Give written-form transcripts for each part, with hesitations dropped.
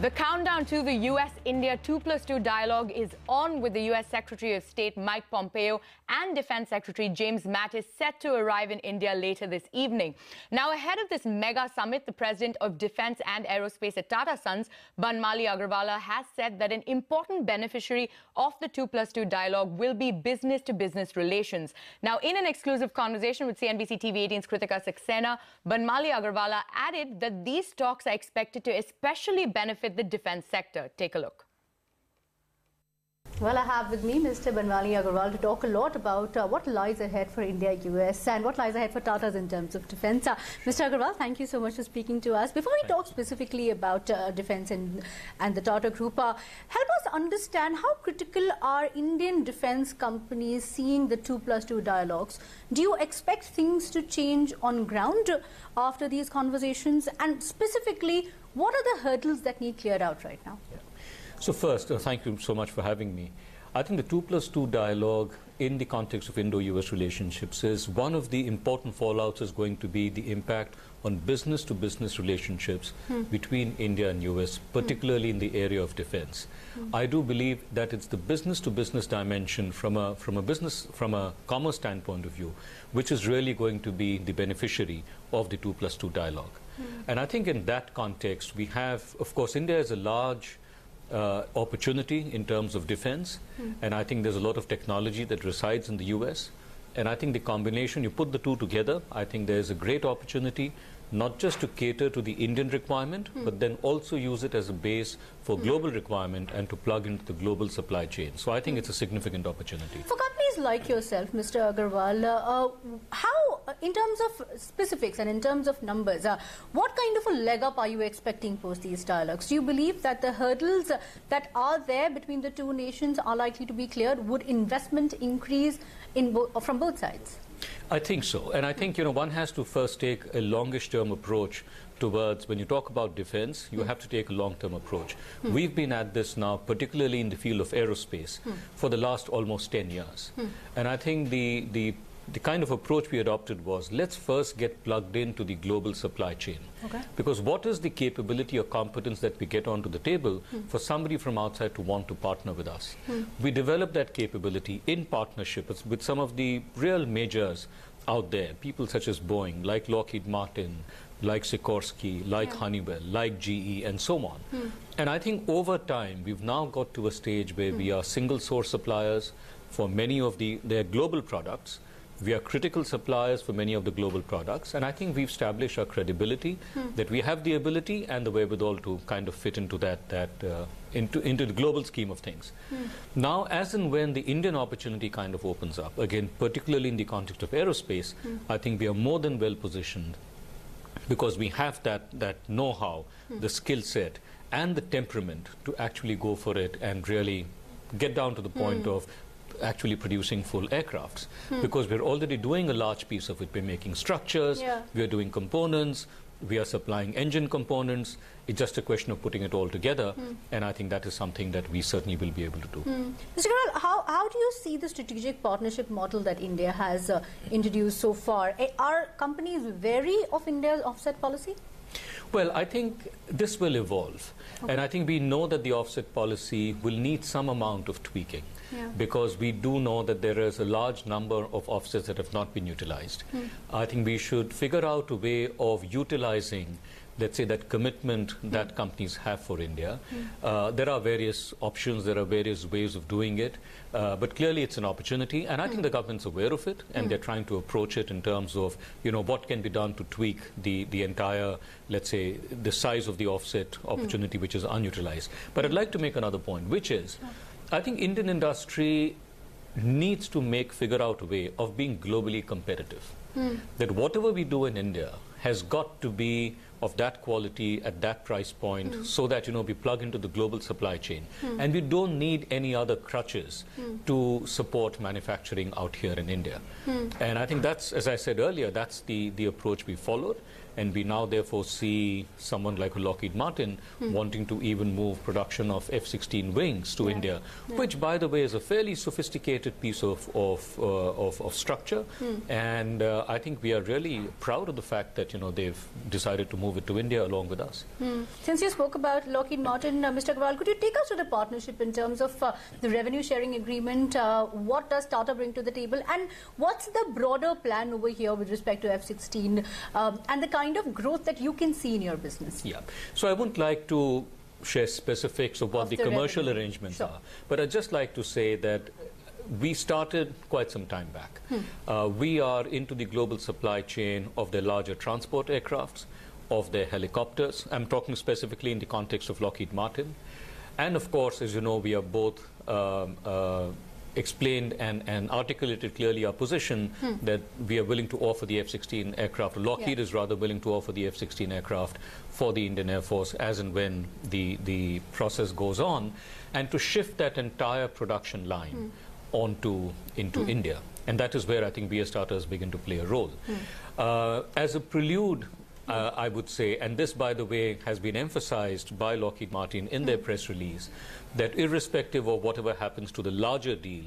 The countdown to the US-India 2+2 dialogue is on, with the US Secretary of State Mike Pompeo and Defense Secretary James Mattis set to arrive in India later this evening. Now, ahead of this mega summit, the President of Defense and Aerospace at Tata Sons, Banmali Agrawala, has said that an important beneficiary of the 2+2 dialogue will be business-to-business relations. Now, in an exclusive conversation with CNBC-TV18's Kritika Saxena, Banmali Agrawala added that these talks are expected to especially benefit the defense sector. Take a look. Well, I have with me Mr. Banmali Agrawala to talk a lot about what lies ahead for India-US and what lies ahead for Tatas in terms of defense. Mr. Agrawal, thank you so much for speaking to us. Before we talk specifically about defense and the Tata Group, help us understand how critical are Indian defense companies seeing the 2+2 dialogues. Do you expect things to change on ground after these conversations? And specifically, what are the hurdles that need cleared out right now? Yeah. So first, thank you so much for having me. I think the 2+2 dialogue in the context of Indo-US relationships is one of the important fallouts is going to be the impact on business-to-business relationships between India and US, particularly in the area of defense. I do believe that it's the business-to-business dimension from a commerce standpoint of view, which is really going to be the beneficiary of the 2+2 dialogue. And I think in that context, we have, of course, India is a large opportunity in terms of defense, and I think there's a lot of technology that resides in the US, and I think the combination, you put the two together, I think there's a great opportunity not just to cater to the Indian requirement, but then also use it as a base for global requirement and to plug into the global supply chain. So I think it's a significant opportunity. For companies like yourself, Mr. Agrawal, how, in terms of specifics and in terms of numbers, what kind of a leg up are you expecting post these dialogues? Do you believe that the hurdles that are there between the two nations are likely to be cleared? Would investment increase from both sides? I think so. And I think, one has to first take a longish-term approach towards, when you talk about defense, you have to take a long-term approach. We've been at this now, particularly in the field of aerospace, for the last almost 10 years. And I think the kind of approach we adopted was, let's first get plugged into the global supply chain. Okay. Because what is the capability or competence that we get onto the table for somebody from outside to want to partner with us? We developed that capability in partnership with some of the real majors out there, people such as Boeing, like Lockheed Martin, like Sikorsky, like Honeywell, like GE, and so on. And I think over time, we've now got to a stage where we are single-source suppliers for many of their global products. We are critical suppliers for many of the global products, and I think we've established our credibility that we have the ability and the wherewithal to kind of fit into into the global scheme of things. Now, as and when the Indian opportunity kind of opens up, again, particularly in the context of aerospace, I think we are more than well positioned because we have that know-how, the skill set, and the temperament to actually go for it and really get down to the point of actually producing full aircrafts, because we're already doing a large piece of it. We're making structures, we're doing components, we are supplying engine components. It's just a question of putting it all together, and I think that is something that we certainly will be able to do. Mr. Agrawal, how do you see the strategic partnership model that India has introduced so far? Are companies wary of India's offset policy? Well, I think this will evolve. And I think we know that the offset policy will need some amount of tweaking, because we do know that there is a large number of offsets that have not been utilized. I think we should figure out a way of utilizing, let's say, that commitment that companies have for India. There are various options, there are various ways of doing it, but clearly it's an opportunity, and I think the government's aware of it, and they're trying to approach it in terms of, what can be done to tweak the entire, let's say, the size of the offset opportunity, which is unutilized. But I'd like to make another point, which is, I think Indian industry needs to figure out a way of being globally competitive. That whatever we do in India has got to be of that quality at that price point, so that we plug into the global supply chain, and we don't need any other crutches to support manufacturing out here in India. And I think that's, as I said earlier, that's the approach we followed, and we now therefore see someone like Lockheed Martin wanting to even move production of F-16 wings to India, which, by the way, is a fairly sophisticated piece of structure. And I think we are really proud of the fact that, they've decided to move it to India along with us. Since you spoke about Lockheed Martin, Mr. Agrawal, could you take us to the partnership in terms of the revenue sharing agreement? What does Tata bring to the table? And what's the broader plan over here with respect to F-16 and the kind of growth that you can see in your business? Yeah. So I wouldn't like to share specifics of what the commercial arrangements are, but I'd just like to say that we started quite some time back. We are into the global supply chain of their larger transport aircrafts, of their helicopters. I'm talking specifically in the context of Lockheed Martin. And of course, as you know, we are both explained and articulated clearly our position that we are willing to offer the F-16 aircraft. Lockheed is rather willing to offer the F-16 aircraft for the Indian Air Force as and when the process goes on, and to shift that entire production line into India. And that is where I think we as Tata begin to play a role. As a prelude, I would say, and this, by the way, has been emphasized by Lockheed Martin in their press release, that irrespective of whatever happens to the larger deal,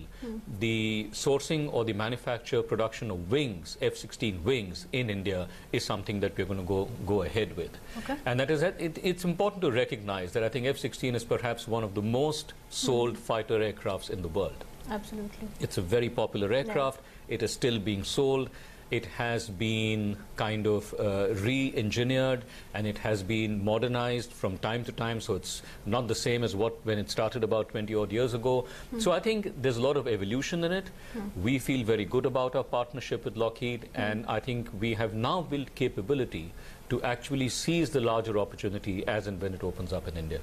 the sourcing or the manufacture production of wings, F-16 wings in India, is something that we're going to go ahead with. And that is, it's important to recognize that I think F-16 is perhaps one of the most sold fighter aircrafts in the world. Absolutely. It's a very popular aircraft. It is still being sold. It has been kind of re-engineered, and it has been modernized from time to time, so it's not the same as when it started about 20-odd years ago. So I think there's a lot of evolution in it. We feel very good about our partnership with Lockheed, and I think we have now built capability to actually seize the larger opportunity as and when it opens up in India.